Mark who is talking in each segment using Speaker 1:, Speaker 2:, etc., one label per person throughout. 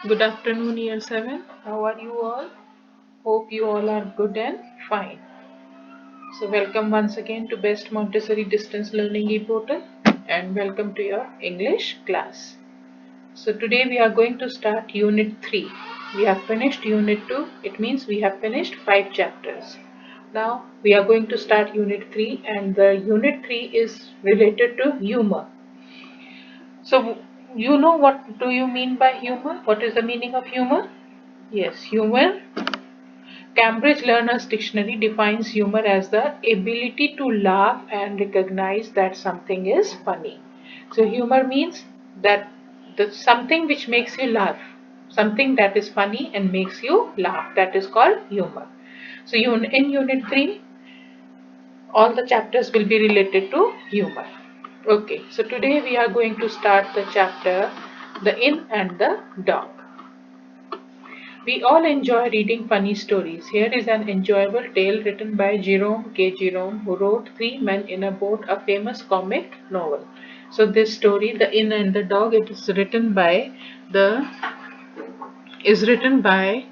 Speaker 1: Good afternoon, Year 7. How are you all? Hope you all are good and fine. So, welcome once again to Best Montessori Distance Learning e-portal and welcome to your English class. So, today we are going to start Unit 3. We have finished Unit 2, it means we have finished 5 chapters. Now, we are going to start Unit 3 and the Unit 3 is related to humor. So, you know what do you mean by humor? What is the meaning of humor? Yes, humor. Cambridge Learner's Dictionary defines humor as the ability to laugh and recognize that something is funny. So humor means that something which makes you laugh, something that is funny and makes you laugh. That is called humor. So in Unit 3, all the chapters will be related to humor. Okay, so today we are going to start the chapter The Inn and the Dog. We all enjoy reading funny stories. Here is an enjoyable tale written by Jerome K. Jerome, who wrote Three Men in a Boat, a famous comic novel. So this story, The Inn and the Dog, it the is written by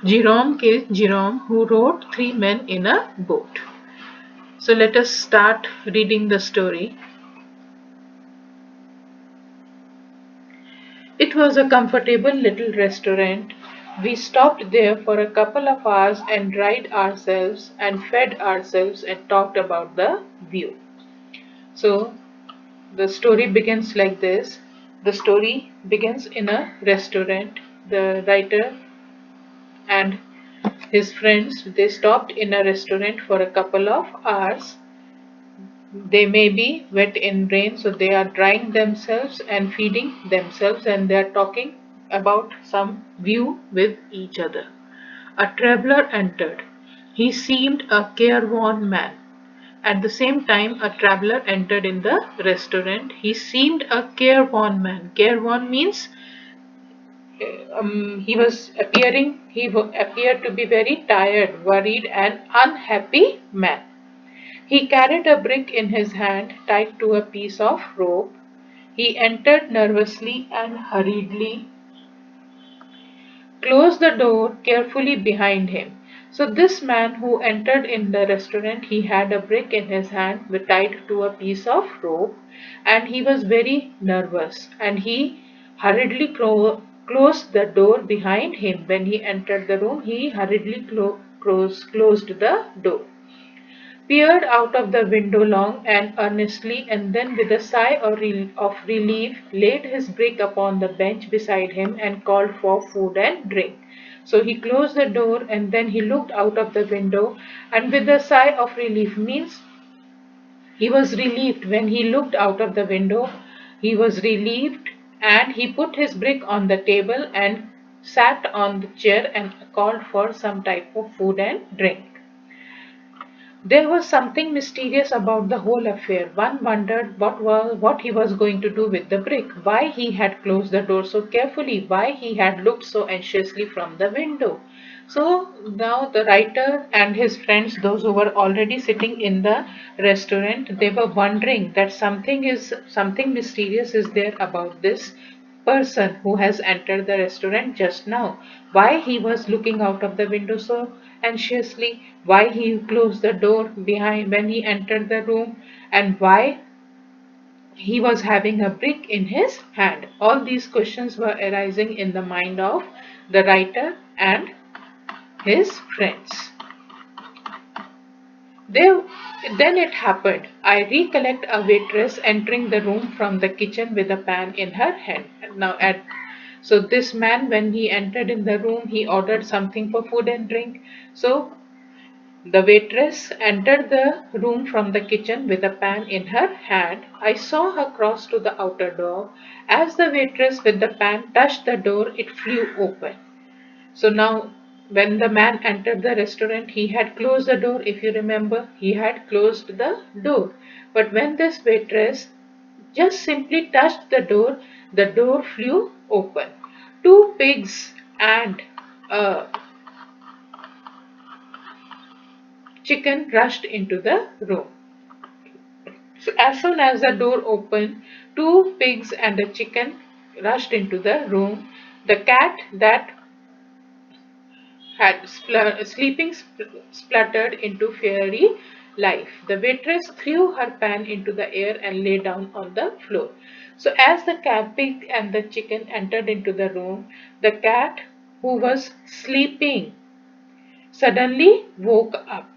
Speaker 1: Jerome K. Jerome, who wrote Three Men in a Boat. So let us start reading the story. It was a comfortable little restaurant. We stopped there for a couple of hours and dried ourselves and fed ourselves and talked about the view. So the story begins like this. The story begins in a restaurant. The writer and his friends, they stopped in a restaurant for a couple of hours. They may be wet in rain, so they are drying themselves and feeding themselves, and they are talking about some view with each other. A traveler entered. He seemed a careworn man. At the same time, a traveler entered in the restaurant. He seemed a careworn man. Careworn means he appeared to be very tired, worried, and unhappy man. He carried a brick in his hand tied to a piece of rope. He entered nervously and hurriedly closed the door carefully behind him. So this man who entered in the restaurant, he had a brick in his hand tied to a piece of rope, and he was very nervous, and he hurriedly closed the door behind him. When he entered the room, he hurriedly closed the door, peered out of the window long and earnestly, and then with a sigh of relief laid his brick upon the bench beside him and called for food and drink. So he closed the door and then he looked out of the window, and with a sigh of relief means he was relieved when he looked out of the window. He was relieved and he put his brick on the table and sat on the chair and called for some type of food and drink. There was something mysterious about the whole affair. One wondered what he was going to do with the brick, why he had closed the door so carefully, why he had looked so anxiously from the window. So now the writer and his friends, those who were already sitting in the restaurant, they were wondering that something mysterious is there about this person who has entered the restaurant just now. Why he was looking out of the window so anxiously, why he closed the door behind when he entered the room, and why he was having a brick in his hand. All these questions were arising in the mind of the writer and his friends. They, then it happened. I recollect a waitress entering the room from the kitchen with a pan in her hand. So this man, when he entered in the room, he ordered something for food and drink. So the waitress entered the room from the kitchen with a pan in her hand. I saw her cross to the outer door. As the waitress with the pan touched the door, it flew open. So now, when the man entered the restaurant, he had closed the door. If you remember, he had closed the door. But when this waitress just simply touched the door flew open. Two pigs and a chicken rushed into the room. So as soon as the door opened, two pigs and a chicken rushed into the room. The cat that had spluttered into fiery life. The waitress threw her pan into the air and lay down on the floor. So, as the cat, pig, and the chicken entered into the room, the cat, who was sleeping, suddenly woke up.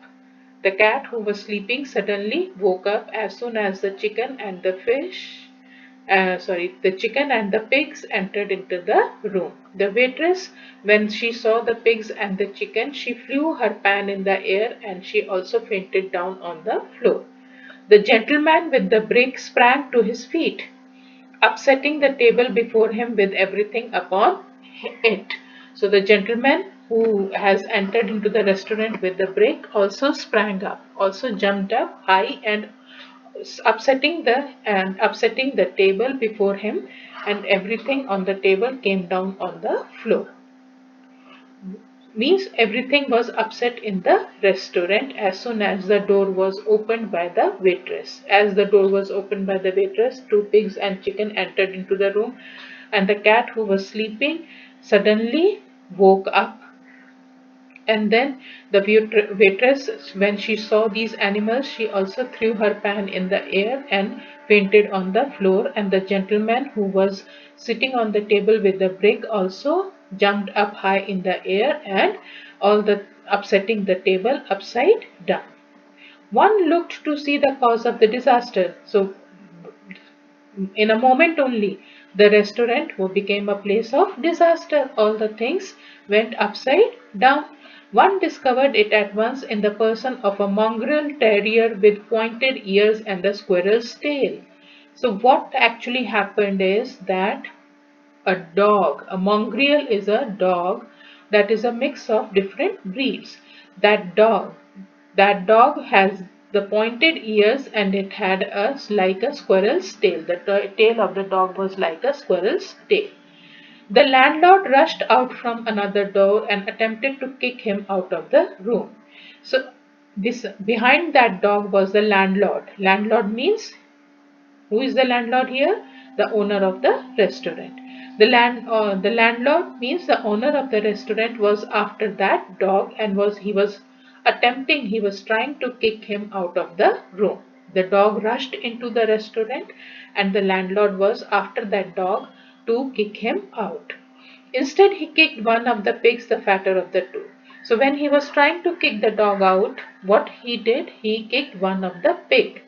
Speaker 1: The cat, who was sleeping, suddenly woke up as soon as the chicken and the chicken and the pigs entered into the room. The waitress, when she saw the pigs and the chicken, she flew her pan in the air and she also fainted down on the floor. The gentleman with the brick sprang to his feet, upsetting the table before him with everything upon it. So the gentleman who has entered into the restaurant with the brick also sprang up, also jumped up high and upsetting the table before him, and everything on the table came down on the floor. Means everything was upset in the restaurant as soon as the door was opened by the waitress. As the door was opened by the waitress, two pigs and chicken entered into the room, and the cat, who was sleeping, suddenly woke up. And then the waitress, when she saw these animals, she also threw her pan in the air and fainted on the floor. And the gentleman who was sitting on the table with the brick also jumped up high in the air and all the upsetting the table upside down. One looked to see the cause of the disaster. So in a moment only, the restaurant became a place of disaster. All the things went upside down. One discovered it at once in the person of a mongrel terrier with pointed ears and a squirrel's tail. So, what actually happened is that a dog, a mongrel is a dog that is a mix of different breeds. That dog that dog has the pointed ears and it had like a squirrel's tail. The tail of the dog was like a squirrel's tail. The landlord rushed out from another door and attempted to kick him out of the room. So this behind that dog was the landlord. Landlord means, who is the landlord here? The owner of the restaurant. The landlord means the owner of the restaurant was after that dog and he was trying to kick him out of the room. The dog rushed into the restaurant and the landlord was after that dog to kick him out. Instead, he kicked one of the pigs, the fatter of the two. So when he was trying to kick the dog out, what he did, he kicked one of the pig.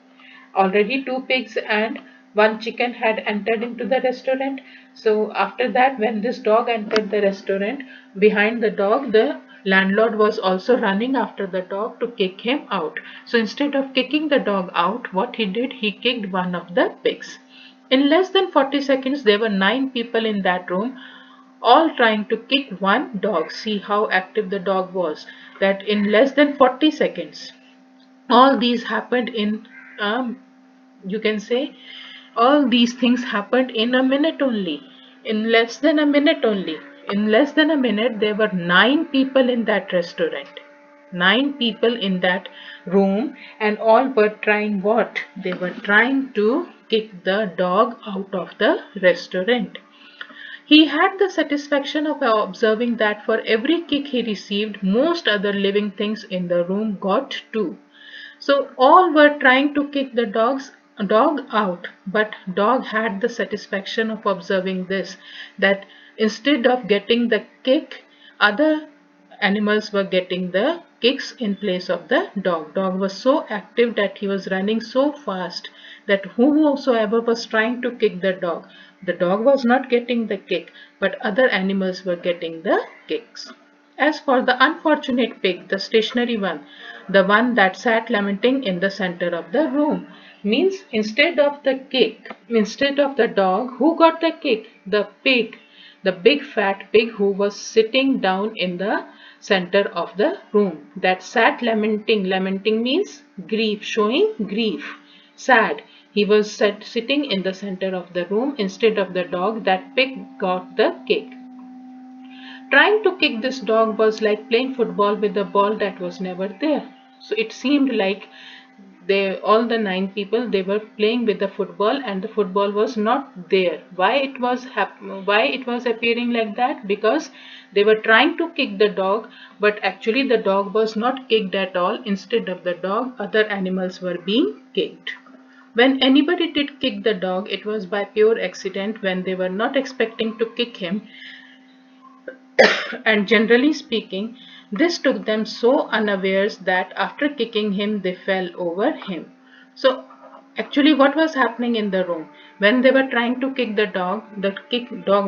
Speaker 1: Already two pigs and one chicken had entered into the restaurant. So after that, when this dog entered the restaurant, behind the dog, the landlord was also running after the dog to kick him out. So instead of kicking the dog out, what he did, he kicked one of the pigs. In less than 40 seconds, there were 9 people in that room, all trying to kick one dog. See how active the dog was. That in less than 40 seconds, all these happened in you can say all these things happened in a minute only, in less than a minute only. In less than a minute, there were 9 people in that restaurant, 9 people in that room, and all were trying what? They were trying to kick the dog out of the restaurant. He had the satisfaction of observing that for every kick he received, most other living things in the room got too. So all were trying to kick the dog out, but dog had the satisfaction of observing this, that instead of getting the kick, other animals were getting the kicks in place of the dog. Dog was so active that he was running so fast that whosoever was trying to kick the dog was not getting the kick, but other animals were getting the kicks. As for the unfortunate pig, the stationary one, the one that sat lamenting in the center of the room, means instead of the dog, who got the kick? The pig, the big fat pig who was sitting down in the center of the room. That sat lamenting. Lamenting means grief, showing grief, sad. He was sitting in the center of the room instead of the dog. That pig got the kick. Trying to kick this dog was like playing football with a ball that was never there. So it seemed like all the 9 people, they were playing with the football, and the football was not there. Why it was appearing like that? Because they were trying to kick the dog, but actually the dog was not kicked at all. Instead of the dog, other animals were being kicked. When anybody did kick the dog, it was by pure accident, when they were not expecting to kick him, and generally speaking, this took them so unawares that after kicking him, they fell over him. So, actually, what was happening in the room? When they were trying to kick the dog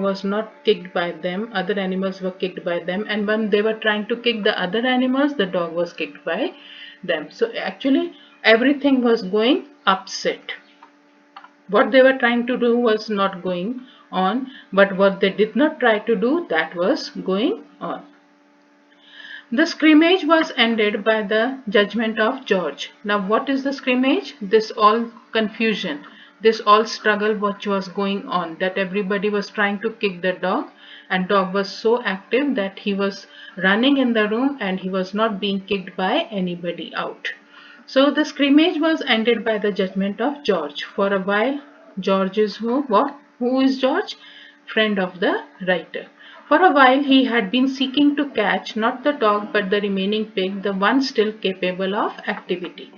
Speaker 1: was not kicked by them, other animals were kicked by them, and when they were trying to kick the other animals, the dog was kicked by them. So, actually, everything was going upset. What they were trying to do was not going on, but what they did not try to do, that was going on. The scrimmage was ended by the judgment of George. Now, what is the scrimmage? This all confusion, this all struggle which was going on, that everybody was trying to kick the dog, and dog was so active that he was running in the room and he was not being kicked by anybody out. So the scrimmage was ended by the judgment of George. For a while, George is who? What? Who is George? Friend of the writer. For a while, he had been seeking to catch not the dog but the remaining pig, the one still capable of activity.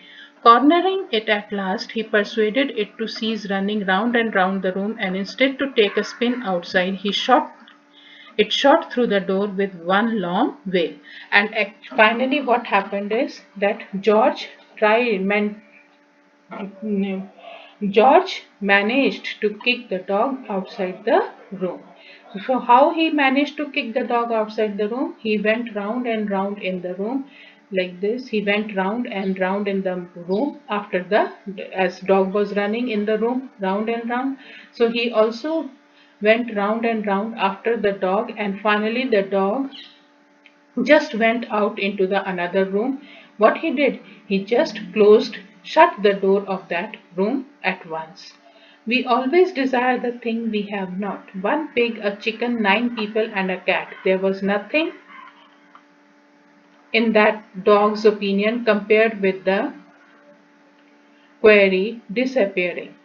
Speaker 1: Cornering it at last, he persuaded it to cease running round and round the room, and instead to take a spin outside, it shot through the door with one long wail. And finally, what happened is that George managed to kick the dog outside the room. So, how he managed to kick the dog outside the room? He went round and round in the room like this. He went round and round in the room as dog was running in the room round and round. So, he also went round and round after the dog, and finally the dog just went out into the another room. What he did, he just shut the door of that room at once. We always desire the thing we have not. One pig, a chicken, 9 people, and a cat. There was nothing in that dog's opinion compared with the quarry disappearing.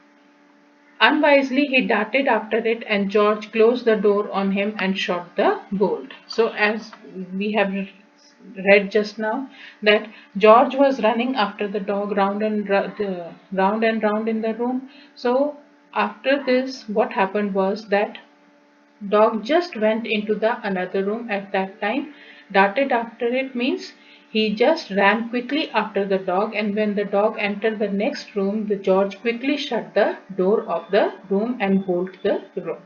Speaker 1: Unwisely, he darted after it, and George closed the door on him and shot the bolt. So, as we have read just now, that George was running after the dog round and round in the room. So, after this, what happened was that dog just went into the another room at that time. Darted after it means he just ran quickly after the dog, and when the dog entered the next room, the George quickly shut the door of the room and bolted the room.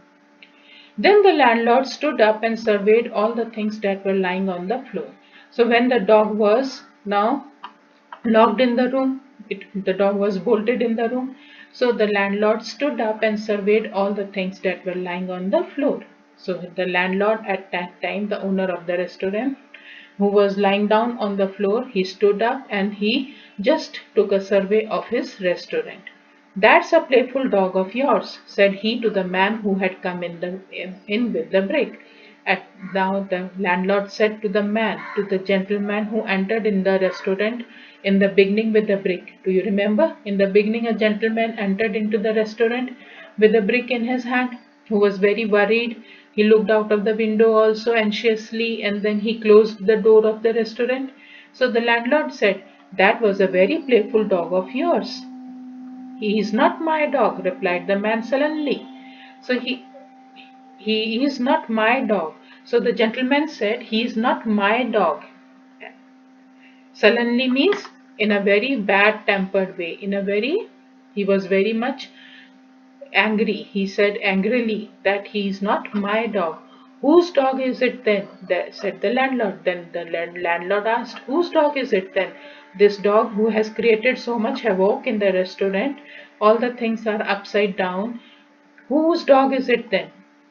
Speaker 1: Then the landlord stood up and surveyed all the things that were lying on the floor. So when the dog was now locked in the room, the dog was bolted in the room. So the landlord stood up and surveyed all the things that were lying on the floor. So the landlord at that time, the owner of the restaurant, who was lying down on the floor, he stood up and he just took a survey of his restaurant. That's a playful dog of yours, said he to the man who had come in with the brick. Now the landlord said to the gentleman who entered in the restaurant in the beginning with the brick. Do you remember? In the beginning, a gentleman entered into the restaurant with a brick in his hand, who was very worried. He looked out of the window also anxiously, and then he closed the door of the restaurant. So the landlord said, "That was a very playful dog of yours." "He is not my dog," replied the man sullenly. So he is not my dog. So the gentleman said, "He is not my dog." Sullenly means in a very bad tempered way. He was very much angry. He said angrily that he is not my dog. "Whose dog is it then?" said the landlord. Then the landlord asked, "Whose dog is it then?" "This dog who has created so much havoc in the restaurant. All the things are upside down. Whose dog is it then?"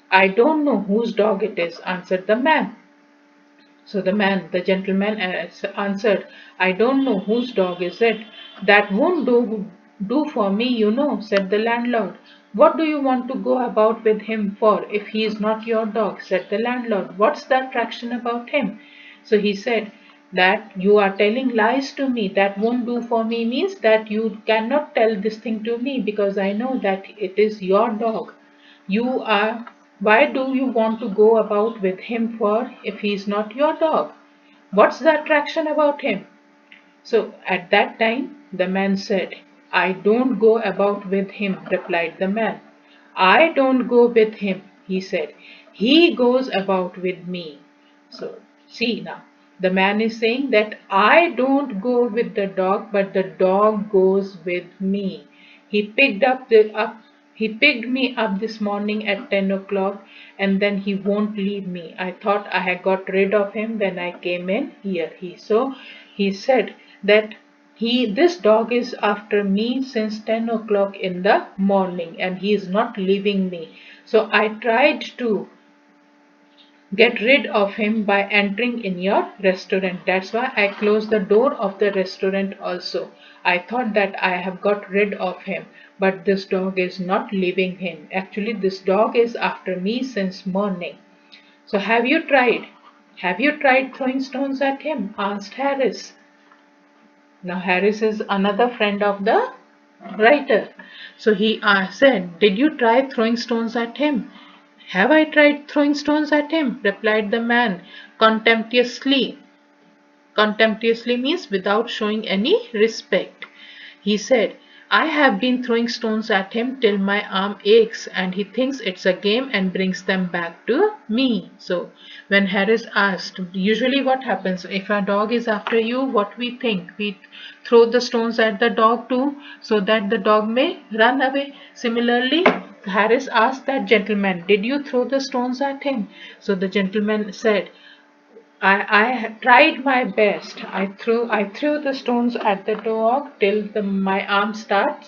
Speaker 1: "I don't know whose dog it is," answered the man. So the gentleman answered, "I don't know whose dog is it." "That won't do for me, you know," said the landlord. "What do you want to go about with him for if he is not your dog?" said the landlord. "What's the attraction about him?" So he said, that you are telling lies to me. That won't do for me means that you cannot tell this thing to me because I know that it is your dog. You are, why do you want to go about with him for if he is not your dog? What's the attraction about him? So at that time the man said, I don't go about with him, replied the man. I don't go with him, he said. He goes about with me. So see now, the man is saying that I don't go with the dog, but the dog goes with me. He picked up the up he picked me up this morning at 10 o'clock and then he won't leave me. I thought I had got rid of him when I came in here. He said that this dog is after me since 10 o'clock in the morning and he is not leaving me. So I tried to get rid of him by entering in your restaurant. That's why I closed the door of the restaurant also. I thought that I have got rid of him, but this dog is not leaving him. Actually, this dog is after me since morning. So have you tried? Have you tried throwing stones at him? Asked Harris. Now Harris is another friend of the writer. So he said, did you try throwing stones at him? Have I tried throwing stones at him? Replied the man contemptuously. Contemptuously means without showing any respect. He said, I have been throwing stones at him till my arm aches and he thinks it's a game and brings them back to me. So when Harris asked, usually what happens if a dog is after you, what we think? We throw the stones at the dog too so that the dog may run away. Similarly, Harris asked that gentleman, did you throw the stones at him? So the gentleman said, I tried my best. I threw the stones at the dog till my arm started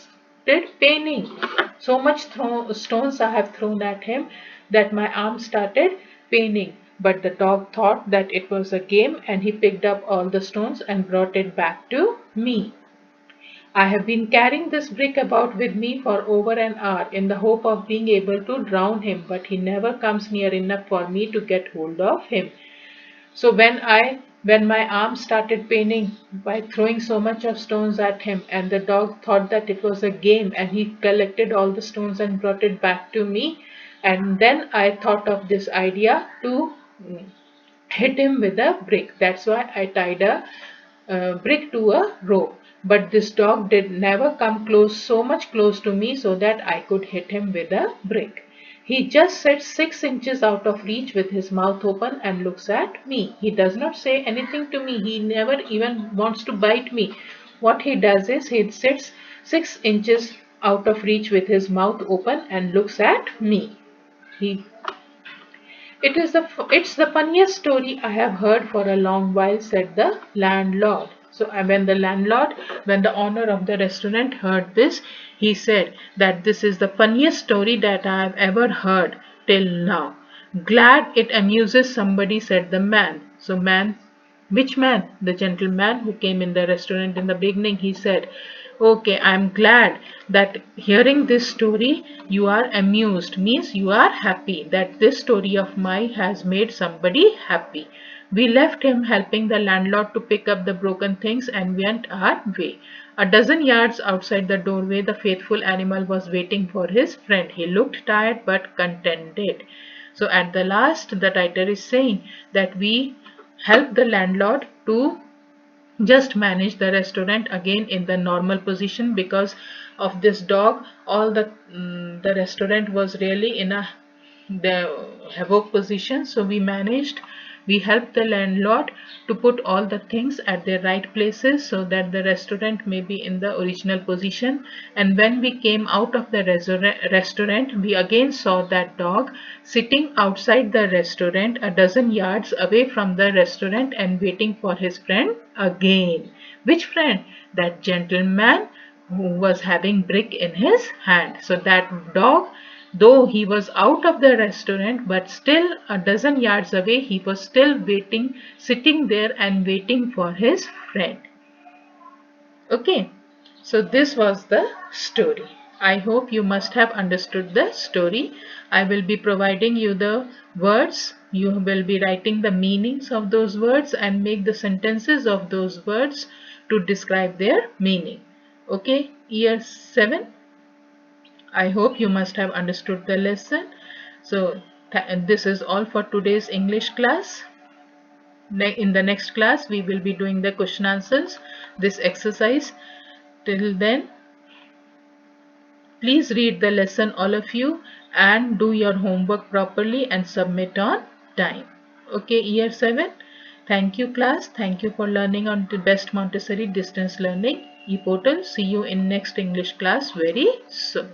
Speaker 1: paining. So much stones I have thrown at him that my arm started paining. But the dog thought that it was a game and he picked up all the stones and brought it back to me. I have been carrying this brick about with me for over an hour in the hope of being able to drown him, but he never comes near enough for me to get hold of him. So when my arm started paining by throwing so much of stones at him and the dog thought that it was a game and he collected all the stones and brought it back to me, and then I thought of this idea to hit him with a brick. That's why I tied a brick to a rope. But this dog did never come close, so much close to me so that I could hit him with a brick. He just sits 6 inches out of reach with his mouth open and looks at me. He does not say anything to me. He never even wants to bite me. What he does is he sits 6 inches out of reach with his mouth open and looks at me. He it's the funniest story I have heard for a long while, said the landlord. So when the owner of the restaurant heard this, he said that this is the funniest story that I have ever heard till now. Glad it amuses somebody, said the man. So which man? The gentleman who came in the restaurant in the beginning, he said, okay, I'm glad that hearing this story you are amused, means you are happy that this story of mine has made somebody happy. We left him helping the landlord to pick up the broken things and went our way. A dozen yards outside the doorway, the faithful animal was waiting for his friend. He looked tired but contented. So at the last, the writer is saying that we help the landlord to just manage the restaurant again in the normal position. Because of this dog, all the restaurant was really in a the havoc position. So we helped the landlord to put all the things at their right places so that the restaurant may be in the original position. And when we came out of the restaurant, we again saw that dog sitting outside the restaurant a dozen yards away from the restaurant and waiting for his friend again. Which friend? That gentleman who was having brick in his hand. So that dog, though he was out of the restaurant, but still a dozen yards away, he was still waiting, sitting there and waiting for his friend. Okay, so this was the story. I hope you must have understood the story. I will be providing you the words You will be writing the meanings of those words and make the sentences of those words to describe their meaning. Okay, year 7. I hope you must have understood the lesson. So this is all for today's English class. In the next class, we will be doing the question answers, this exercise. Till then, please read the lesson, all of you, and do your homework properly and submit on time. Okay, year 7. Thank you, class. Thank you for learning on the Best Montessori Distance Learning e-portal. See you in next English class very soon.